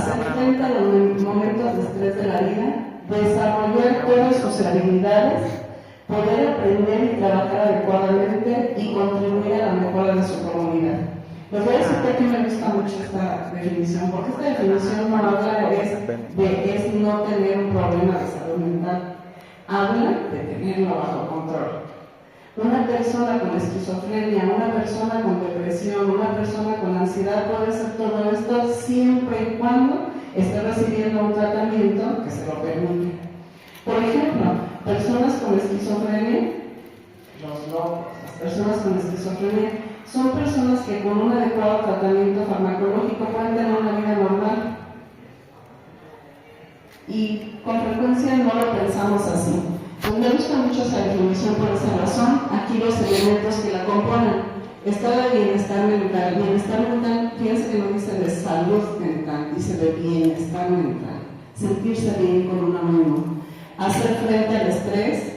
hacer frente a los momentos de estrés de la vida, desarrollar todas sus habilidades, poder aprender y trabajar adecuadamente y contribuir a la mejora de su comunidad. Les voy a decir que aquí me gusta mucho esta definición, porque esta definición no habla es no tener un problema de salud mental, habla de tenerlo bajo control. Una persona con esquizofrenia, una persona con depresión, una persona con ansiedad puede hacer todo esto siempre y cuando esté recibiendo un tratamiento que se lo permite. Por ejemplo, personas con esquizofrenia, los locos, las personas con esquizofrenia, son personas que con un adecuado tratamiento farmacológico pueden tener una vida normal. Y con frecuencia no lo pensamos así. Pues me gusta mucho esa definición por esa razón. Aquí los elementos que la componen. Estado de bienestar mental. Bienestar mental, fíjense que no dice de salud mental, dice de bienestar mental. Sentirse bien con uno mismo. Hacer frente al estrés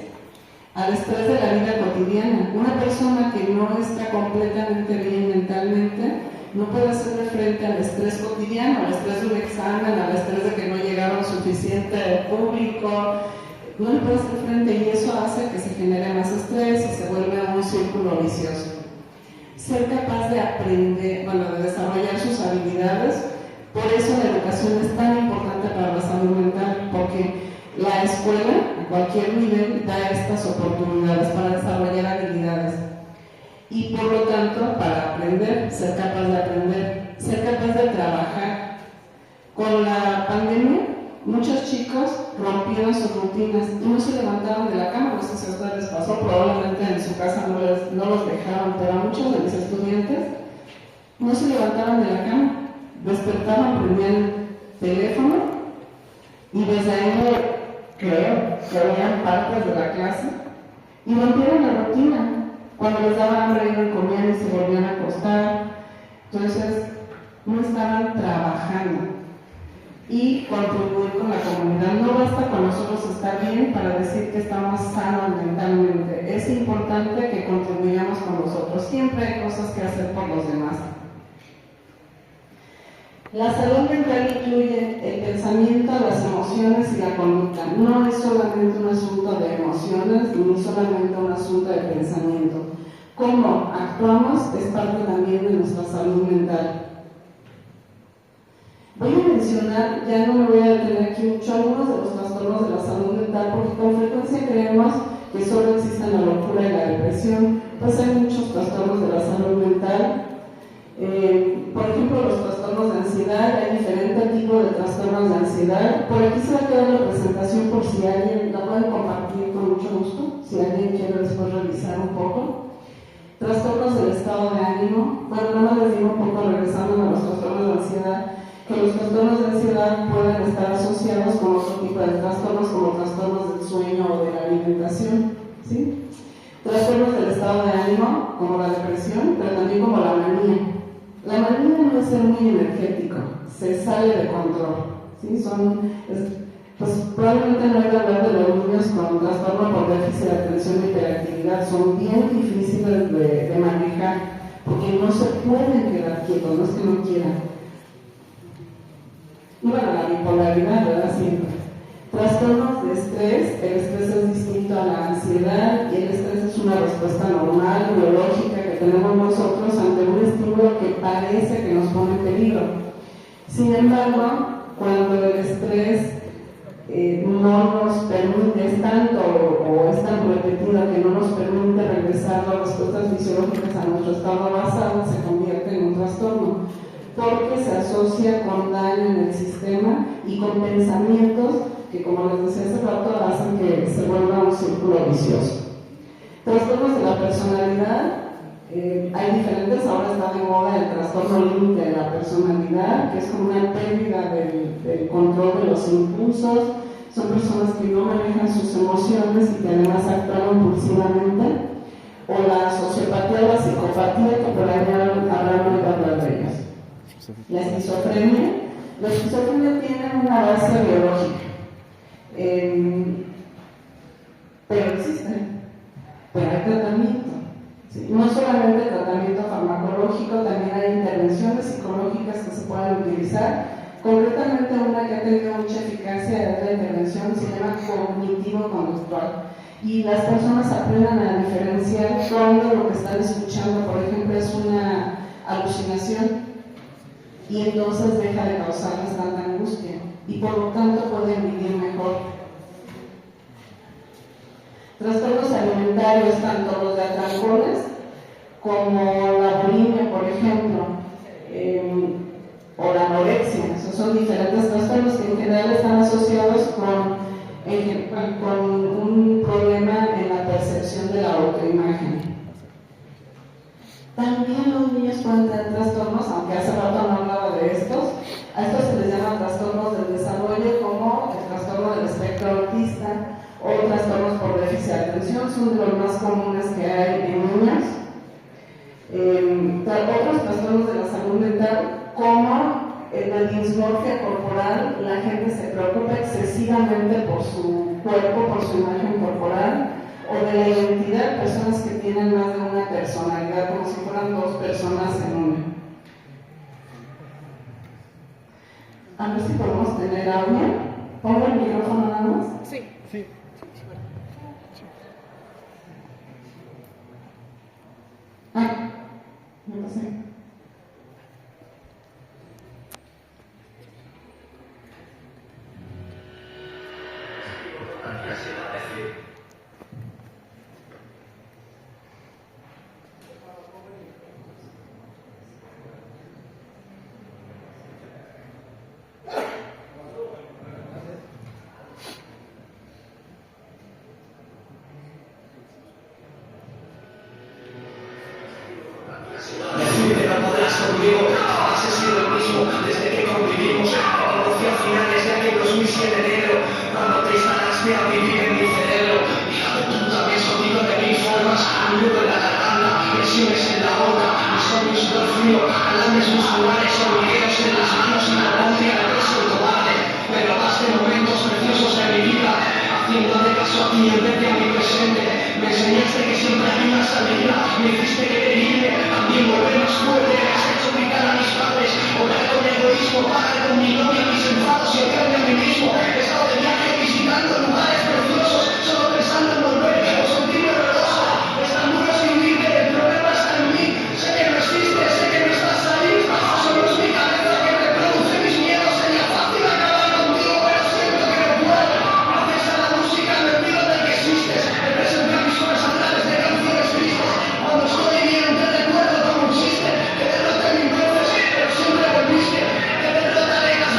de la vida cotidiana. Una persona que no está completamente bien mentalmente no puede hacerle frente al estrés cotidiano, al estrés de un examen, al estrés de que no llegaron suficiente público. No le puede hacer frente y eso hace que se genere más estrés y se vuelve un círculo vicioso. Ser capaz de aprender, de desarrollar sus habilidades, por eso la educación es tan importante para la salud mental, porque la escuela, a cualquier nivel, da estas oportunidades para desarrollar habilidades. Y por lo tanto, para aprender, ser capaz de aprender, ser capaz de trabajar. Con la pandemia, muchos chicos rompieron sus rutinas y no se levantaron de la cama. No sé si a ustedes les pasó, probablemente en su casa no los dejaron, pero a muchos de mis estudiantes no se levantaron de la cama. Despertaban, prendían el teléfono y desde ahí creo que veían partes de la clase y rompieron la rutina. Cuando les daba hambre iban comiendo y se volvían a acostar. Entonces no estaban trabajando. Y contribuir con la comunidad. No basta con nosotros estar bien para decir que estamos sanos mentalmente. Es importante que contribuyamos con nosotros. Siempre hay cosas que hacer por los demás. La salud mental incluye el pensamiento, las emociones y la conducta. No es solamente un asunto de emociones ni solamente un asunto de pensamiento. Cómo actuamos es parte también de nuestra salud mental. Voy a mencionar, ya no me voy a detener aquí mucho, algunos de los trastornos de la salud mental, porque con frecuencia creemos que solo existen la locura y la depresión. Pues hay muchos trastornos de la salud mental. Por ejemplo, los trastornos de ansiedad, hay diferentes tipos de trastornos de ansiedad. Por aquí se va a quedar la presentación por si alguien la puede compartir con mucho gusto, si alguien quiere después revisar un poco. Trastornos del estado de ánimo. Bueno, nada más les digo un poco regresando a los trastornos de ansiedad, que los trastornos de ansiedad pueden estar asociados con otro tipo de trastornos, como trastornos del sueño o de la alimentación, ¿sí? Trastornos del estado de ánimo, como la depresión, pero también como la manía. La manía no es ser muy energético, se sale de control, ¿sí? Pues probablemente no hay que hablar de los niños con trastorno por déficit de atención y hiperactividad, son bien difíciles de manejar, porque no se pueden quedar quietos, no es que no quieran. Y bueno, la bipolaridad, ¿verdad? Siempre. Trastornos de estrés, el estrés es distinto a la ansiedad y el estrés es una respuesta normal, biológica que tenemos nosotros ante un estímulo que parece que nos pone en peligro. Sin embargo, cuando el estrés no nos permite, es tanto o es tan repetido que no nos permite regresar las respuestas fisiológicas a nuestro estado basal, se convierte en un trastorno, porque se asocia con daño en el sistema y con pensamientos que, como les decía hace rato, hacen que se vuelva un círculo vicioso. Trastornos de la personalidad, hay diferentes, ahora está de moda el trastorno límite de la personalidad, que es como una pérdida del control de los impulsos. Son personas que no manejan sus emociones y que además actúan impulsivamente. O la sociopatía o la psicopatía, que por ahí habrán oído hablar de ellas. La esquizofrenia tiene una base biológica, pero existe, pero hay tratamiento. ¿Sí? No solamente tratamiento farmacológico, también hay intervenciones psicológicas que se pueden utilizar Concretamente una que ha tenido mucha eficacia es la intervención, se llama cognitivo-conductual. Y las personas aprenden a diferenciar cuando lo que están escuchando, por ejemplo, es una alucinación y entonces deja de causarles tanta angustia y por lo tanto pueden vivir mejor. Trastornos alimentarios, tanto los de atrancones como la bulimia, por ejemplo, o la anorexia. Esos son diferentes trastornos que en general están asociados con un problema en la percepción de la autoimagen. También los niños pueden tener trastornos, aunque hace rato no hablaba de estos. A estos se les llama trastornos del desarrollo, como el trastorno del espectro autista o trastornos por déficit de atención, son de los más comunes que hay en niños. Otros trastornos de la salud mental, como la dismorfia corporal, la gente se preocupa excesivamente por su cuerpo, por su imagen corporal, o de la identidad, personas que tienen más de una personalidad, como si fueran dos personas en una. A ver si podemos tener audio. Pongo el micrófono nada más. Sí. Sí. Ah, no sé. Decirte no podrás conmigo, has sido el mismo desde que convivimos. Te conocí a finales de aquel 2007 enero, cuando te instalaste a vivir en mi cerebro. Hija de puta, me he sonido de mil formas, un nudo en la garganta, presiones en la boca, mis ojos del frío, alambres musculares, hormigueos en las manos y la angustia de preso y cobarde. Pero pasaste momentos preciosos de mi vida, haciéndote caso a ti en vez de a mi presente. Me enseñaste que siempre hay una salida, me hiciste querer irme, también volver más fuerte, me has hecho gritar a mis padres, obrar con egoísmo, pagar con mi novia mis enfados y odiarme a mí mismo. He estado de viaje visitando lugares preciosos, solo pensando en volver o sentirme doloroso. Es tan duro escribirte, el problema está en mí, sé que no existes, sé que no estás ahí, solo es mi cabeza que reproduce mis miedos. Sería fácil acabar contigo, pero siento que no puedo. Gracias a la música me olvido de que existes, de presentar mis horas a través de canciones tristes. Cuando estoy bien te recuerdo como un chiste, que derroté mil veces, pero siempre volviste. Que derrotaré las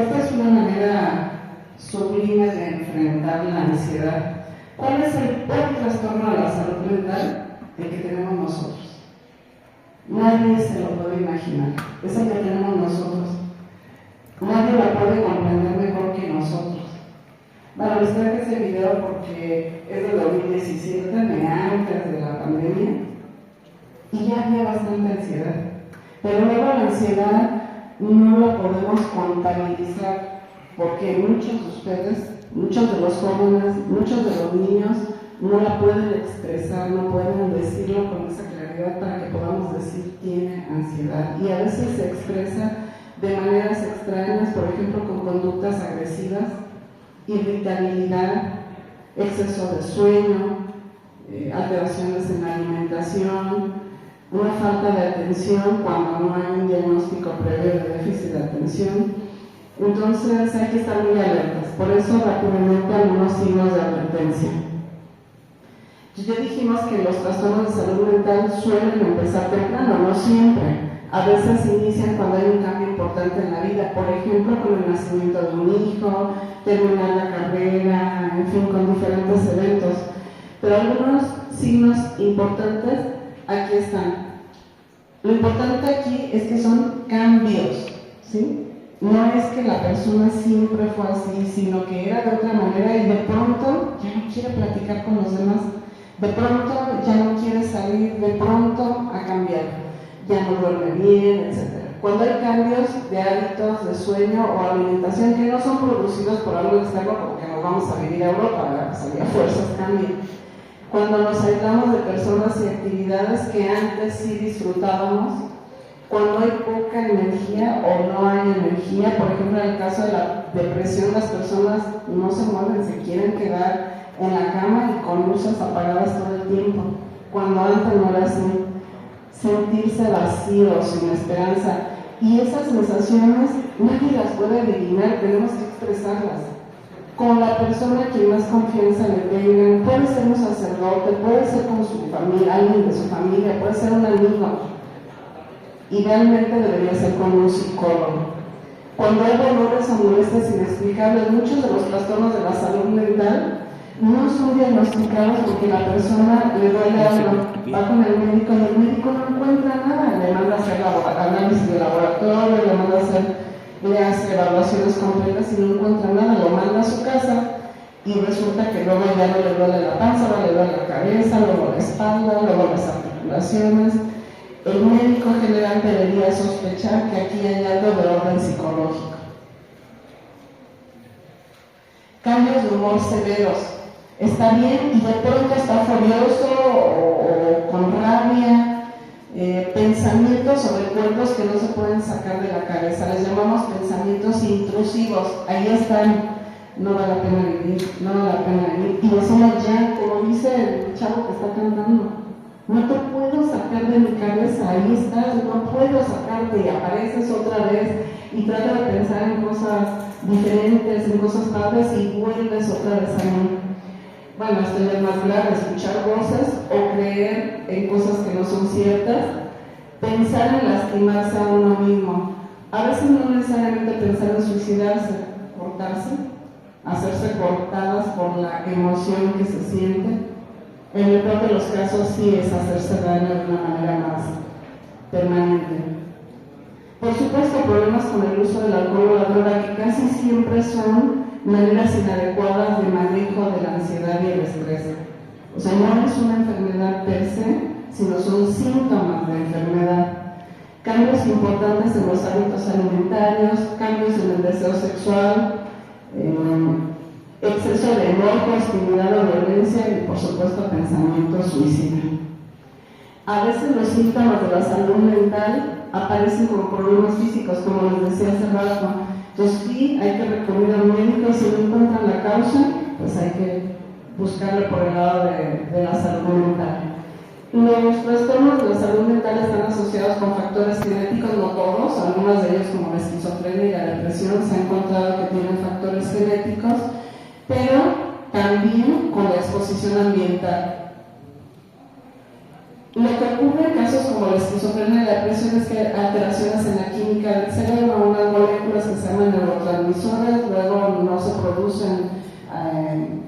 Esta es una manera sublime de enfrentar la ansiedad. ¿Cuál es el peor trastorno de la salud mental? El que tenemos nosotros. Nadie se lo puede imaginar. Es el que tenemos nosotros. Nadie lo puede comprender mejor que nosotros. Bueno, les traje ese video porque es de 2017, de antes de la pandemia, y ya había bastante ansiedad. Pero luego la ansiedad no la podemos contabilizar porque muchos de ustedes, muchos de los jóvenes, muchos de los niños no la pueden expresar, no pueden decirlo con esa claridad para que podamos decir tiene ansiedad. Y a veces se expresa de maneras extrañas, por ejemplo con conductas agresivas, irritabilidad, exceso de sueño, alteraciones en la alimentación, una falta de atención cuando no hay un diagnóstico previo de déficit de atención. Entonces hay que estar muy alertas, por eso rápidamente algunos signos de advertencia. Ya dijimos que los trastornos de salud mental suelen empezar temprano, no siempre. A veces inician cuando hay un cambio importante en la vida, por ejemplo con el nacimiento de un hijo, terminar la carrera, en fin, con diferentes eventos. Pero algunos signos importantes aquí están. Lo importante aquí es que son cambios, ¿sí? No es que la persona siempre fue así, sino que era de otra manera y de pronto ya no quiere platicar con los demás, de pronto ya no quiere salir, de pronto ha cambiado, ya no duerme bien, etc. Cuando hay cambios de hábitos, de sueño o alimentación que no son producidos por algo externo, porque nos vamos a vivir a Europa, pues había fuerzas cambian. Cuando nos aislamos de personas y actividades que antes sí disfrutábamos, cuando hay poca energía o no hay energía, por ejemplo en el caso de la depresión, las personas no se mueven, se quieren quedar en la cama y con luces apagadas todo el tiempo, cuando antes no era así. Sentirse vacío, sin esperanza, y esas sensaciones nadie las puede adivinar, tenemos que expresarlas. Con la persona que más confianza le tengan, puede ser un sacerdote, puede ser con su familia, alguien de su familia, puede ser un amigo. Idealmente debería ser con un psicólogo. Cuando hay dolores o molestias inexplicables, muchos de los trastornos de la salud mental no son diagnosticados porque la persona le duele algo, va con el médico y el médico no encuentra nada, le manda a hacer análisis de laboratorio, le hace evaluaciones completas y no encuentra nada, lo manda a su casa y resulta que luego ya no le duele la panza, no le duele la cabeza, luego la espalda, luego las articulaciones. El médico general debería sospechar que aquí hay algo de orden psicológico. Cambios de humor severos. Está bien y de pronto está furioso o con rabia, pensamientos o recuerdos que no se pueden sacar de la cabeza, les llamamos pensamientos intrusivos, ahí están, no vale la pena vivir, no vale la pena vivir, y decimos ya, como dice el chavo que está cantando, no te puedo sacar de mi cabeza, ahí estás, no puedo sacarte, y apareces otra vez y trata de pensar en cosas diferentes, en cosas padres y vuelves otra vez a mí. Bueno, esto ya es más grave, escuchar voces o creer en cosas que no son ciertas, pensar en lastimarse a uno mismo. A veces no necesariamente pensar en suicidarse, cortarse, hacerse cortadas por la emoción que se siente. En el peor de los casos sí es hacerse daño de una manera más permanente. Por supuesto, problemas con el uso del alcohol o la droga que casi siempre son maneras inadecuadas de manejo de la ansiedad y el estrés. O sea, no es una enfermedad per se, sino son síntomas de enfermedad. Cambios importantes en los hábitos alimentarios, cambios en el deseo sexual, exceso de enojo, hostilidad o violencia y, por supuesto, pensamiento suicida. A veces los síntomas de la salud mental aparecen como problemas físicos, como les decía hace rato. Entonces sí, hay que recurrir al médico y si no encuentran la causa, pues hay que buscarle por el lado de la salud mental. Los trastornos de la salud mental están asociados con factores genéticos, no todos, algunos de ellos como la esquizofrenia y la depresión se ha encontrado que tienen factores genéticos, pero también con la exposición ambiental. Lo que ocurre en casos como la esquizofrenia y la depresión es que hay alteraciones en la química del cerebro, unas moléculas que se llaman neurotransmisores, luego no se producen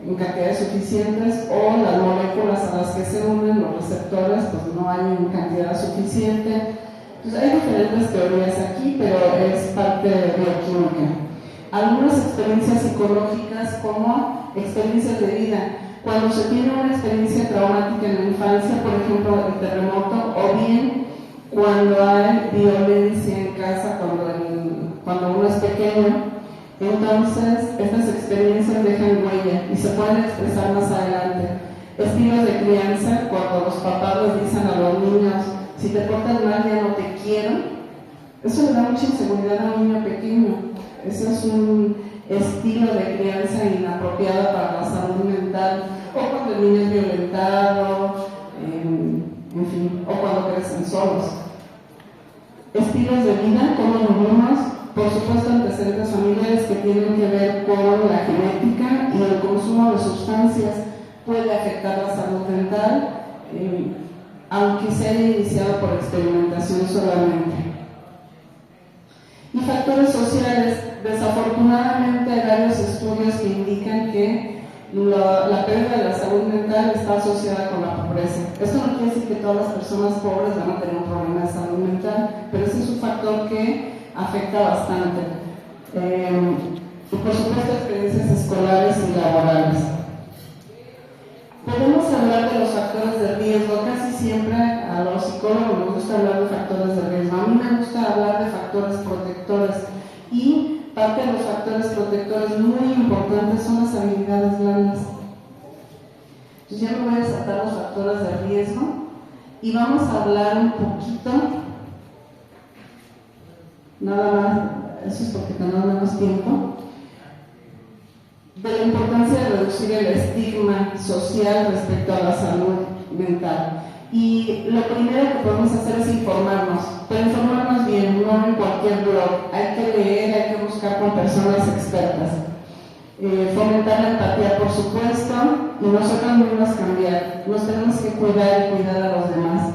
en cantidades suficientes, o las moléculas a las que se unen, los receptores, pues no hay en cantidad suficiente. Entonces hay diferentes teorías aquí, pero es parte de bioquímica. Algunas experiencias psicológicas como experiencias de vida. Cuando se tiene una experiencia traumática en la infancia, por ejemplo el terremoto, o bien cuando hay violencia en casa, cuando uno es pequeño, entonces estas experiencias dejan huella y se pueden expresar más adelante. Estilos de crianza, cuando los papás les dicen a los niños, si te portas mal ya no te quiero, eso le da mucha inseguridad a un niño pequeño. Eso es un estilo de crianza inapropiado para la salud mental, o cuando el niño es violentado, en fin, o cuando crecen solos. Estilos de vida, como vivimos, por supuesto antecedentes familiares que tienen que ver con la genética, y el consumo de sustancias puede afectar la salud mental, aunque se haya iniciado por experimentación solamente. Y factores sociales. Desafortunadamente hay varios estudios que indican que la pérdida de la salud mental está asociada con la pobreza. Esto no quiere decir que todas las personas pobres van a tener un problema de salud mental, pero ese es un factor que afecta bastante. Y por supuesto experiencias escolares y laborales. Podemos hablar de los factores de riesgo. Casi siempre a los psicólogos nos gusta hablar de factores de riesgo. A mí me gusta hablar de factores protectores, y parte de los factores protectores muy importantes son las habilidades blandas. Entonces ya me voy a saltar los factores de riesgo y vamos a hablar un poquito, nada más, eso es porque tenemos menos tiempo, de la importancia de reducir el estigma social respecto a la salud mental. Y lo primero que podemos hacer es informarnos, pero informarnos bien, no en cualquier blog. Hay que leer, hay que buscar con personas expertas. Fomentar la empatía, por supuesto, y nosotros mismos cambiar. Nos tenemos que cuidar y cuidar a los demás.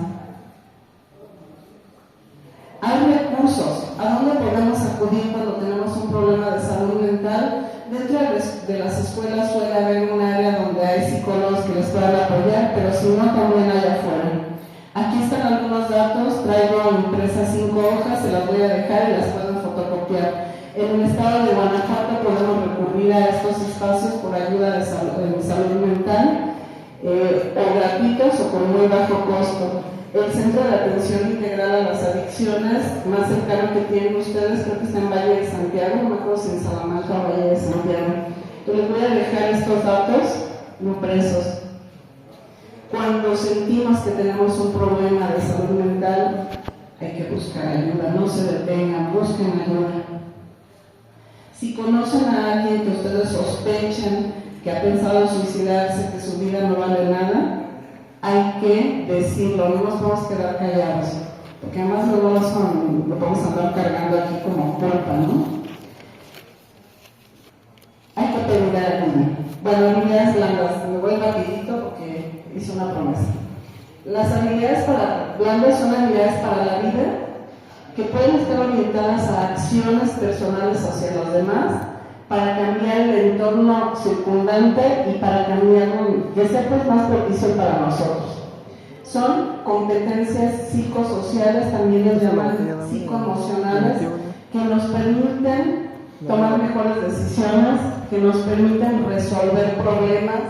Hay recursos. ¿A dónde podemos acudir cuando tenemos un problema de salud mental? Dentro de las escuelas suele haber un área donde hay psicólogos que les puedan apoyar, pero si no, también hay afuera. Aquí están algunos datos, traigo impresas 5 hojas, se las voy a dejar y las pueden fotocopiar. En el estado de Guanajuato podemos recurrir a estos espacios por ayuda de salud mental, o gratuitos o con muy bajo costo. El Centro de Atención Integral a las Adicciones, más cercano que tienen ustedes, creo que está en Valle de Santiago, no me acuerdo si en Salamanca o Valle de Santiago. Yo les voy a dejar estos datos impresos. Cuando sentimos que tenemos un problema de salud mental, hay que buscar ayuda, no se detengan, busquen ayuda. Si conocen a alguien que ustedes sospechen que ha pensado en suicidarse, que su vida no vale nada, hay que decirlo, no nos podemos quedar callados, porque además luego lo podemos andar cargando aquí como culpa, ¿no? Hay que pedir ayuda. Bueno, habilidades blandas, me voy rapidito porque hice una promesa. Las habilidades blandas son habilidades para la vida que pueden estar orientadas a acciones personales hacia los demás, para cambiar el entorno circundante y para cambiarlo, que sea pues más propicio para nosotros. Son competencias psicosociales, también les llaman psicoemocionales, que nos permiten tomar mejores decisiones, que nos permiten resolver problemas,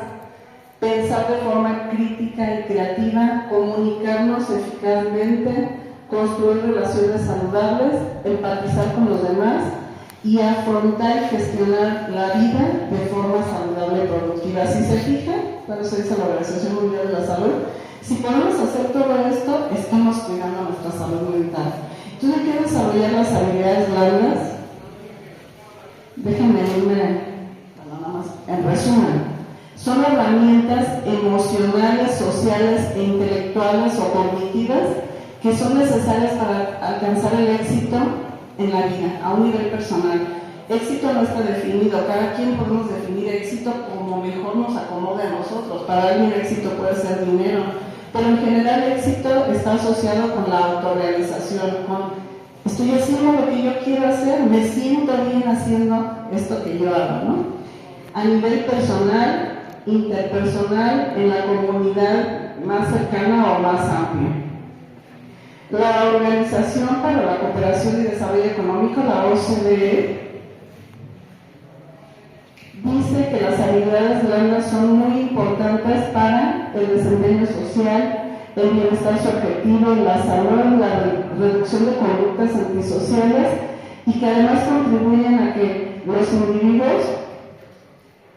pensar de forma crítica y creativa, comunicarnos eficazmente, construir relaciones saludables, empatizar con los demás y afrontar y gestionar la vida de forma saludable y productiva. Si se fijan, por eso dice la Organización Mundial de la Salud, si podemos hacer todo esto, estamos cuidando nuestra salud mental. Entonces hay que desarrollar las habilidades blandas. Déjenme irme, nada más, en resumen. Son herramientas emocionales, sociales e intelectuales o cognitivas que son necesarias para alcanzar el éxito en la vida, a un nivel personal. Éxito no está definido, cada quien podemos definir éxito como mejor nos acomode a nosotros. Para alguien éxito puede ser dinero, pero en general el éxito está asociado con la autorrealización, con estoy haciendo lo que yo quiero hacer, me siento bien haciendo esto que yo hago, ¿no? A nivel personal, interpersonal, en la comunidad más cercana o más amplia. La Organización para la Cooperación y Desarrollo Económico, la OCDE, dice que las habilidades blandas son muy importantes para el desempeño social, el bienestar subjetivo, la salud, la reducción de conductas antisociales y que además contribuyen a que los individuos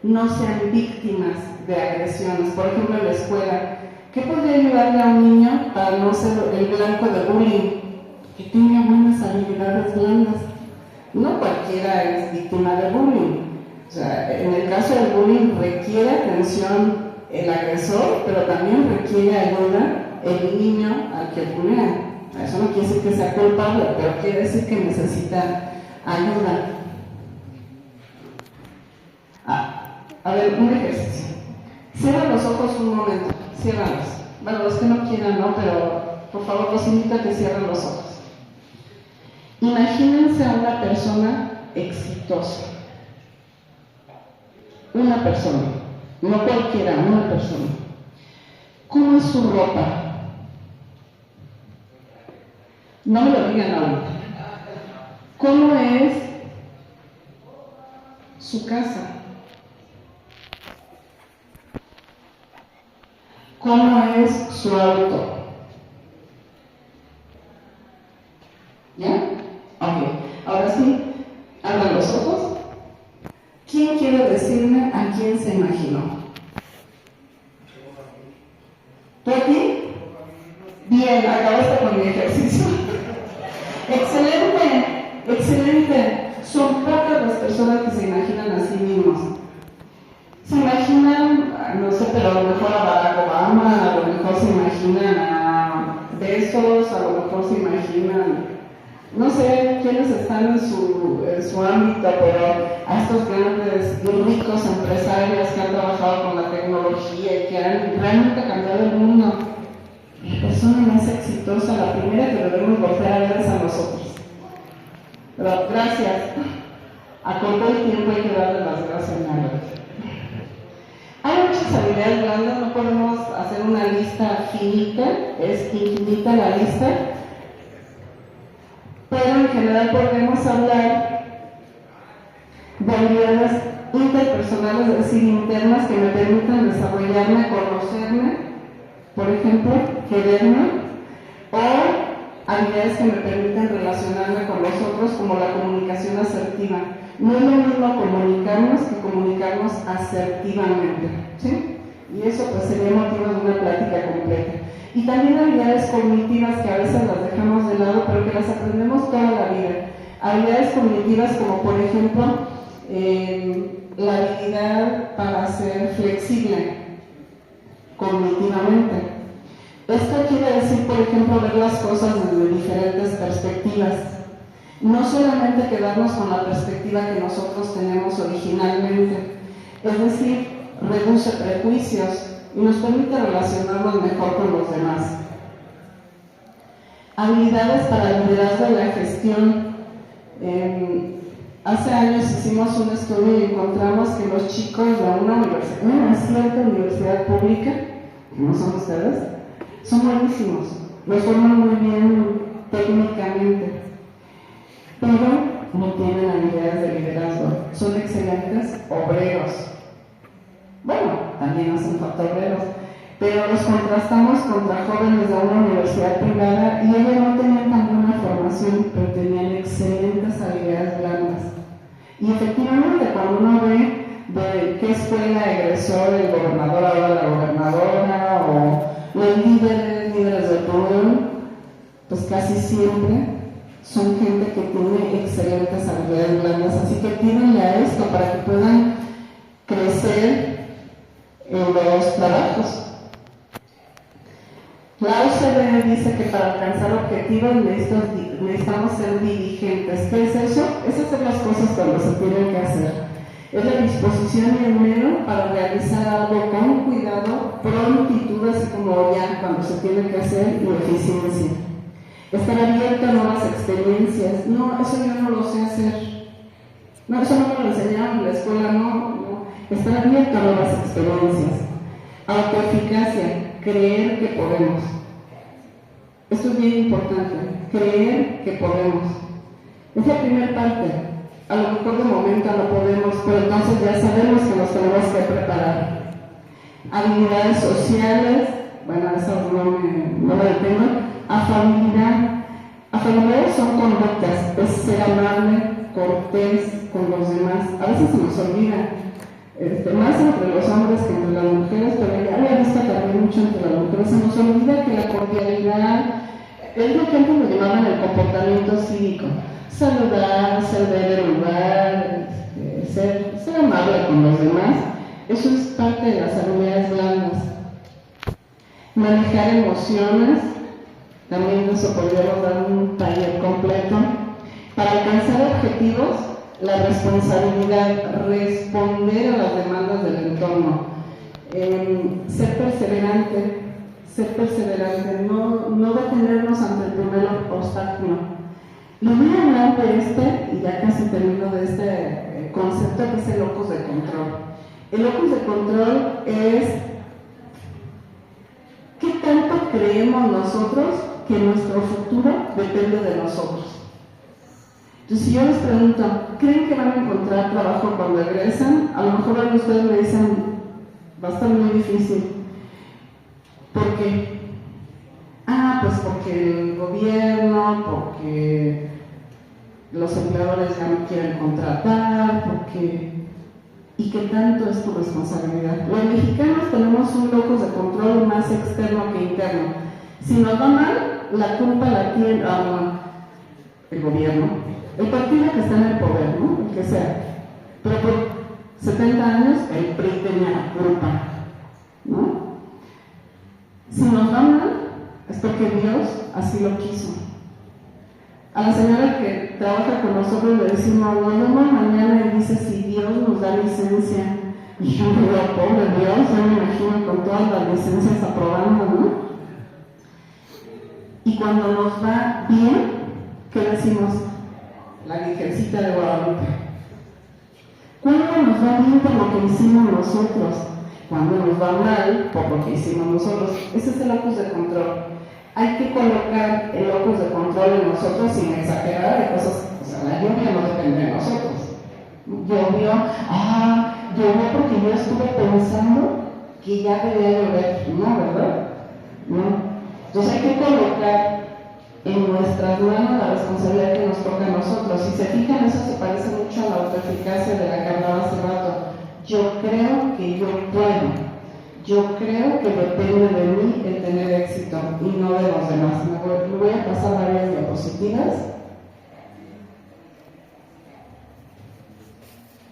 no sean víctimas de agresiones. Por ejemplo, en la escuela, ¿qué podría ayudarle a un niño para no ser el blanco de bullying? Que tenga buenas habilidades blandas. No cualquiera es víctima de bullying. O sea, en el caso del bullying requiere atención el agresor, pero también requiere ayuda el niño al que bullea. Eso no quiere decir que sea culpable, pero quiere decir que necesita ayuda. A ver, un ejercicio. Cierra los ojos un momento, ciérralos. Bueno, los que no quieran, no, pero por favor los invito a que cierren los ojos. Imagínense a una persona exitosa. Una persona, no cualquiera, una persona. ¿Cómo es su ropa? No me lo digan ahorita. ¿Cómo es su casa? ¿Cómo es su auto? ¿Ya? Ok. Ahora sí, abran los ojos. ¿Quién quiere decirme a quién se imaginó? ¿Tú aquí? Bien, acabaste con mi ejercicio. Excelente, excelente. Son pocas las personas que se imaginan a sí mismos. Se imaginan, no sé, pero a lo mejor a Barack Obama, a lo mejor se imaginan a Bezos, a lo mejor se imaginan, no sé quiénes están en su ámbito, pero a estos grandes y ricos empresarios que han trabajado con la tecnología y que han realmente cambiado el mundo. La persona más exitosa, la primera que debemos volver a ver es a nosotros. Pero gracias. A corto el tiempo hay que darle las gracias a Mario. Hay muchas habilidades blandas, no podemos hacer una lista finita, es infinita la lista, pero en general podemos hablar de habilidades interpersonales, es decir, internas, que me permitan desarrollarme, conocerme, por ejemplo, quererme, o habilidades que me permitan relacionarme con los otros, como la comunicación asertiva. No es lo mismo comunicarnos que comunicarnos asertivamente, ¿sí? Y eso pues sería motivo de una plática completa. Y también habilidades cognitivas que a veces las dejamos de lado, pero que las aprendemos toda la vida. Habilidades cognitivas como por ejemplo la habilidad para ser flexible cognitivamente. Esto quiere decir, por ejemplo, ver las cosas desde diferentes perspectivas. No solamente quedarnos con la perspectiva que nosotros tenemos originalmente, es decir, reduce prejuicios y nos permite relacionarnos mejor con los demás. Habilidades para el liderazgo y la gestión. Hace años hicimos un estudio y encontramos que los chicos de una cierta universidad pública, que no son ustedes, son buenísimos, los forman muy bien técnicamente, pero no tienen habilidades de liderazgo, son excelentes obreros. Bueno, también hacen falta obreros, pero los contrastamos contra jóvenes de una universidad privada y ellos no tenían tan buena formación, pero tenían excelentes habilidades blandas. Y efectivamente, cuando uno ve de qué escuela egresó el gobernador, ahora la gobernadora, o los líderes de todo, pues casi siempre son gente que tiene excelentes habilidades blandas, así que tírenle a esto para que puedan crecer en los trabajos. La OCDE dice que para alcanzar objetivos necesitamos ser diligentes. ¿Qué es eso? Es hacer las cosas cuando se tienen que hacer. Es la disposición y el medio para realizar algo con cuidado, prontitud, así como ya cuando se tiene que hacer, y eficiencia. Estar abierto a nuevas experiencias. No, eso yo no lo sé hacer. No, eso no me lo enseñaron en la escuela, no. Estar abierto a nuevas experiencias. Autoeficacia, creer que podemos. Esto es bien importante, creer que podemos. Es la primera parte. A lo mejor de momento no podemos, pero entonces ya sabemos que nos tenemos que preparar. Habilidades sociales, bueno, eso no me detengo. Afabilidad. Afabilidad son conductas, es ser amable, cortés con los demás. A veces se nos olvida, más entre los hombres que entre las mujeres, pero ya lo he visto también mucho entre las mujeres. Se nos olvida que la cordialidad es lo que antes lo llamaban el comportamiento cívico. Saludar, ceder el lugar, ser amable con los demás, eso es parte de las habilidades blandas. Manejar emociones, también de eso podríamos dar un taller completo. Para alcanzar objetivos, la responsabilidad, responder a las demandas del entorno, ser perseverante, no detenernos ante el primer obstáculo. Le voy a hablar de y ya casi termino de este concepto que es el locus de control. El locus de control es ¿qué tanto creemos nosotros que nuestro futuro depende de nosotros? Entonces, si yo les pregunto, ¿creen que van a encontrar trabajo cuando egresan? A lo mejor ustedes me dicen, va a estar muy difícil. ¿Por qué? Pues porque el gobierno, porque los empleadores ya no quieren contratar, porque... ¿Y qué tanto es tu responsabilidad? Los mexicanos tenemos un locus de control más externo que interno. Si nos va mal, la culpa la tiene el gobierno, el partido que está en el poder, ¿no? El que sea. Pero por 70 años el PRI tenía la culpa, ¿no? Si nos va mal, es porque Dios así lo quiso. A la señora que trabaja con nosotros le decimos, nos vemos mañana, y dice, si Dios nos da licencia. Y yo me digo, pobre Dios, yo me imagino con todas las licencias aprobando, ¿no? Y cuando nos va bien, ¿qué decimos? La Virgencita de Guadalupe. ¿Cuándo nos va bien por lo que hicimos nosotros? Cuando nos va mal por lo que hicimos nosotros. Ese es el locus de control. Hay que colocar el locus de control en nosotros sin exagerar de cosas. O sea, la lluvia no depende de nosotros. Llovió porque yo estuve pensando que ya debía llover. No, ¿verdad? No. Entonces hay que colocar en nuestras manos la responsabilidad que nos toca a nosotros. Si se fijan, eso se parece mucho a la autoeficacia de la que hablaba hace rato. Yo creo que yo puedo. Yo creo que depende de mí el tener éxito y no de los demás. Me voy a pasar varias diapositivas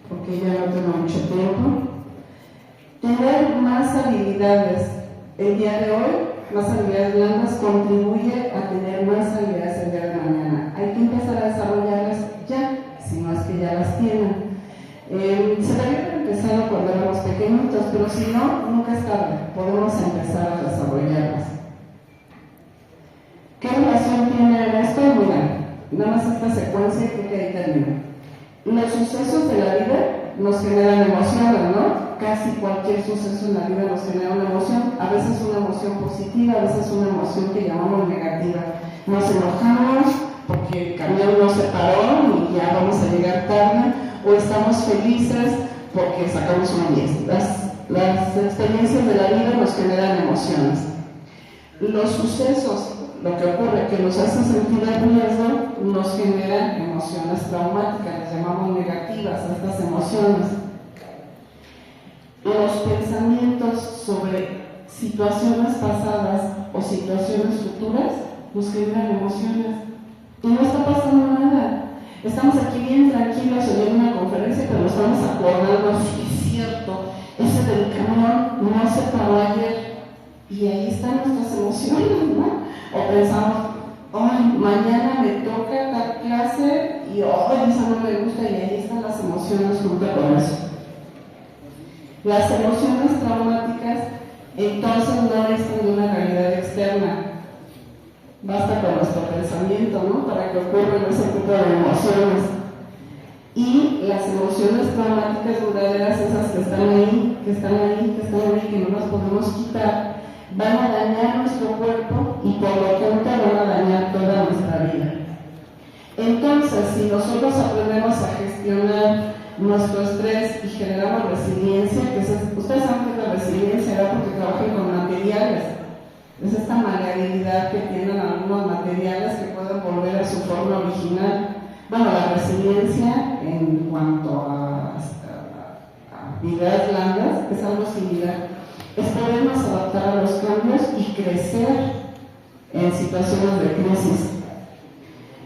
porque ya no tengo mucho tiempo. Tener más habilidades el día de hoy, más habilidades blandas, contribuye a tener más habilidades el día de mañana. Hay que empezar a desarrollarlas ya, si no es que ya las tienen. Se debería haber empezado cuando éramos pequeñitos, pero si no, nunca es tarde. Podemos empezar a desarrollarlas. ¿Qué relación tiene esto? Mira, nada más esta secuencia y creo que ahí termina. Los sucesos de la vida nos generan emociones, ¿no? Casi cualquier suceso en la vida nos genera una emoción. A veces una emoción positiva, a veces una emoción que llamamos negativa. Nos enojamos porque el camión no se paró y ya vamos a llegar tarde. O estamos felices porque sacamos una 10. Las experiencias de la vida nos generan emociones. Los sucesos, lo que ocurre, que nos hace sentir en riesgo, nos generan emociones traumáticas, las llamamos negativas a estas emociones. Los pensamientos sobre situaciones pasadas o situaciones futuras nos generan emociones. Y no está pasando nada. Estamos aquí bien tranquilos oyendo una conferencia, pero nos estamos acordando, sí es cierto, ese del camión no se paró ayer. Y ahí están nuestras emociones, ¿no? O pensamos, mañana me toca dar clase y esa no me gusta, y ahí están las emociones junto con eso. Las emociones traumáticas entonces no necesitan de una realidad externa. Basta con nuestro pensamiento, ¿no?, para que ocurran ese tipo de emociones. Y las emociones traumáticas duraderas, esas que están ahí, que no las podemos quitar, van a dañar nuestro cuerpo y por lo tanto van a dañar toda nuestra vida. Entonces, si nosotros aprendemos a gestionar nuestro estrés y generamos resiliencia, ustedes saben que la resiliencia era porque trabajan con materiales. Es esta maleabilidad que tienen algunos materiales que pueden volver a su forma original. Bueno, la resiliencia en cuanto a habilidades blandas es algo similar. Es podernos adaptar a los cambios y crecer en situaciones de crisis.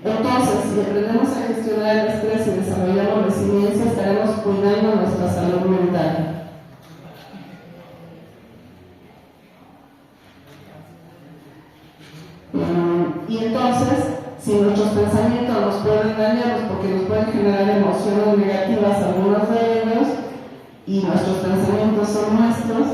Entonces, si aprendemos a gestionar el estrés y desarrollamos resiliencia, estaremos cuidando nuestra salud mental. Y entonces, si nuestros pensamientos nos pueden dañar, porque nos pueden generar emociones negativas, algunos de ellos, y nuestros pensamientos son nuestros,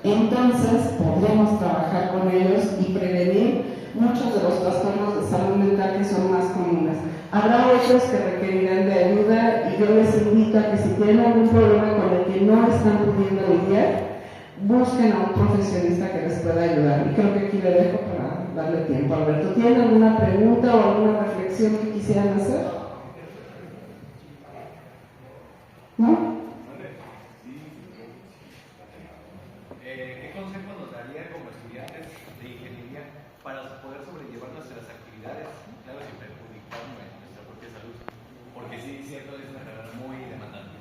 entonces podremos trabajar con ellos y prevenir muchos de los trastornos de salud mental que son más comunes. Habrá otros que requerirán de ayuda y yo les invito a que si tienen algún problema con el que no están pudiendo lidiar, busquen a un profesionista que les pueda ayudar. Y creo que aquí le dejo para darle tiempo. Alberto, ¿tienen alguna pregunta o alguna reflexión que quisieran hacer? ¿No? ¿Qué consejo nos daría como estudiantes de ingeniería para poder sobrellevar nuestras actividades, claro, sin perjudicar nuestra propia salud? Porque sí, cierto, es una carrera muy demandante.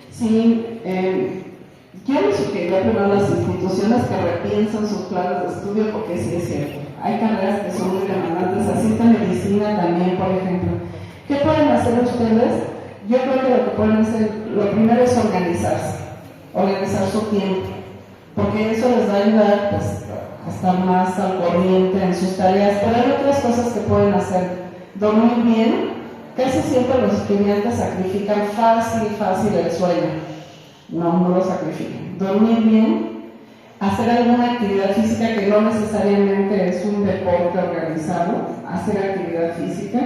Sí, yo les sugeriría primero a las instituciones que repiensen sus planes de estudio, porque sí es cierto, hay carreras que son muy demandantes, así está medicina también, por ejemplo. ¿Qué pueden hacer ustedes? Yo creo que lo que pueden hacer, lo primero es organizar su tiempo, porque eso les va a ayudar pues, a estar más al corriente en sus tareas. Pero hay otras cosas que pueden hacer. Dormir bien. Casi siempre los estudiantes sacrifican fácil el sueño. No lo sacrifican. Dormir bien, hacer alguna actividad física que no necesariamente es un deporte organizado, hacer actividad física.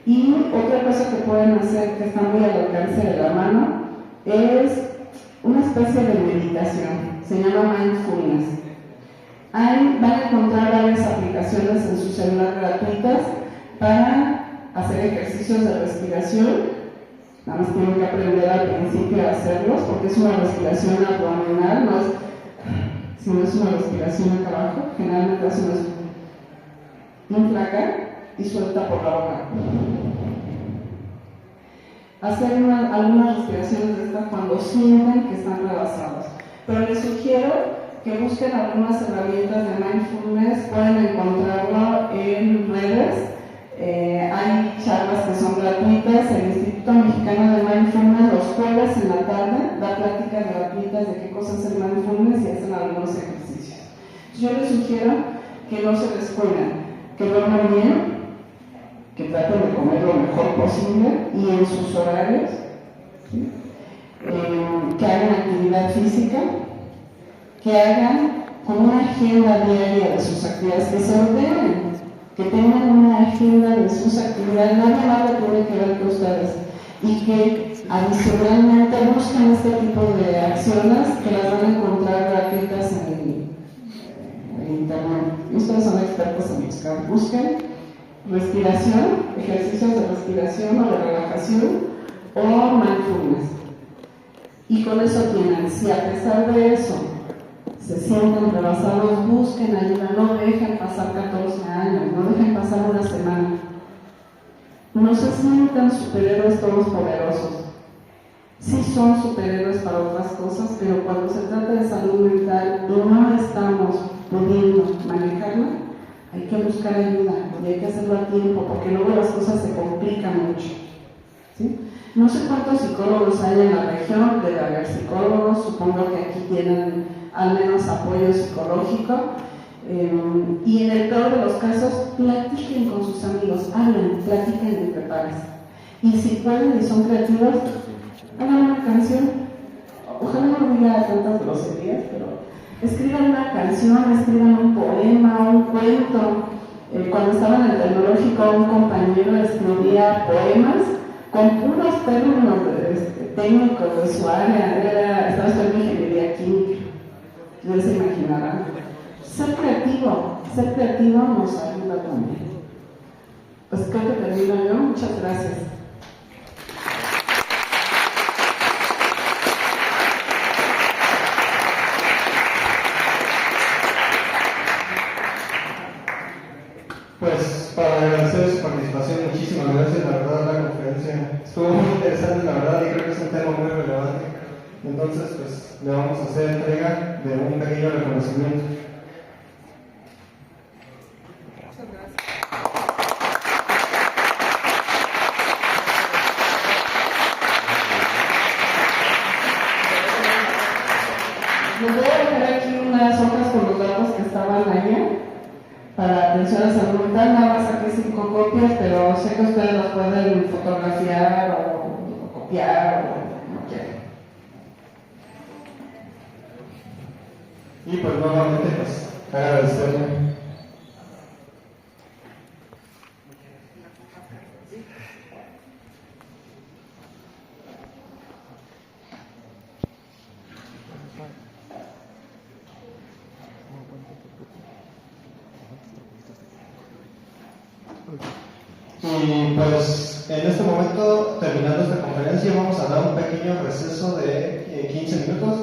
Y otra cosa que pueden hacer, que está muy al alcance de la mano, es una especie de meditación. Se llama mindfulness. Van a encontrar varias aplicaciones en su celular gratuitas para hacer ejercicios de respiración. Nada más tienen que aprender al principio a hacerlos, porque es una respiración abdominal, no es una respiración acá abajo. Generalmente hace infla acá y suelta por la boca. Hacer algunas respiraciones de estas cuando sienten que están rebasados. Pero les sugiero que busquen algunas herramientas de mindfulness. Pueden encontrarlo en redes. Hay charlas que son gratuitas. El Instituto Mexicano de Mindfulness los jueves en la tarde da pláticas gratuitas de qué cosas es el mindfulness y hacen algunos ejercicios. Yo les sugiero que no se descuiden, que duerman bien, que traten de comer lo mejor posible y en sus horarios, ¿sí? Que hagan actividad física, que hagan con una agenda diaria de sus actividades, que se ordenen, que tengan una agenda de sus actividades, nadie más lo tiene que ver que ustedes, y que adicionalmente busquen este tipo de acciones que las van a encontrar gratuitas en internet. Y ustedes son expertos en buscar. Busquen respiración, ejercicios de respiración o de relajación o mindfulness. Y con eso tienen, si a pesar de eso se sienten rebasados, busquen ayuda, no dejen pasar 14 años, no dejen pasar una semana. No se sientan superhéroes todos poderosos. Sí son superhéroes para otras cosas, pero cuando se trata de salud mental y no estamos pudiendo manejarla, hay que buscar ayuda y hay que hacerlo a tiempo, porque luego las cosas se complican mucho, ¿sí? No sé cuántos psicólogos hay en la región, debe haber psicólogos, supongo que aquí tienen al menos apoyo psicológico, y en el peor de los casos, platiquen con sus amigos, hablen, platiquen entre pares. Y si pueden y son creativos, hagan una canción. Ojalá no diga tantas groserías, pero escriban una canción, escriban un poema, un cuento. Cuando estaba en el tecnológico, un compañero escribía poemas con puros términos técnicos de su área. Estaba estudiando ingeniería química. Ya se imaginarán. Ser creativo nos ayuda también. Pues creo que termino yo. Muchas gracias. Pues para agradecer su participación, muchísimas gracias. La verdad, la conferencia estuvo muy interesante, la verdad, y creo que es un tema muy relevante. Entonces, pues le vamos a hacer entrega de un pequeño reconocimiento. Muchas gracias. Les voy a dejar aquí unas hojas con los datos que estaban allá para atención a salud mental. Nada más saqué 5 copias, pero sé que ustedes las pueden fotografiar o copiar o como quieran. Y pues nuevamente, pues agradecerle. Y pues en este momento, terminando esta conferencia, vamos a dar un pequeño receso de 15 minutos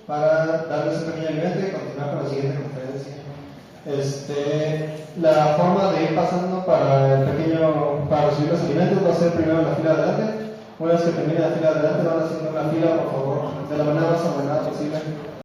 para darles un pequeño alimento y continuar con la siguiente conferencia. La forma de ir pasando para recibir los alimentos va a ser primero en la fila de adelante. Una vez que termine la fila de adelante, van haciendo una fila, por favor, de la manera más ordenada posible.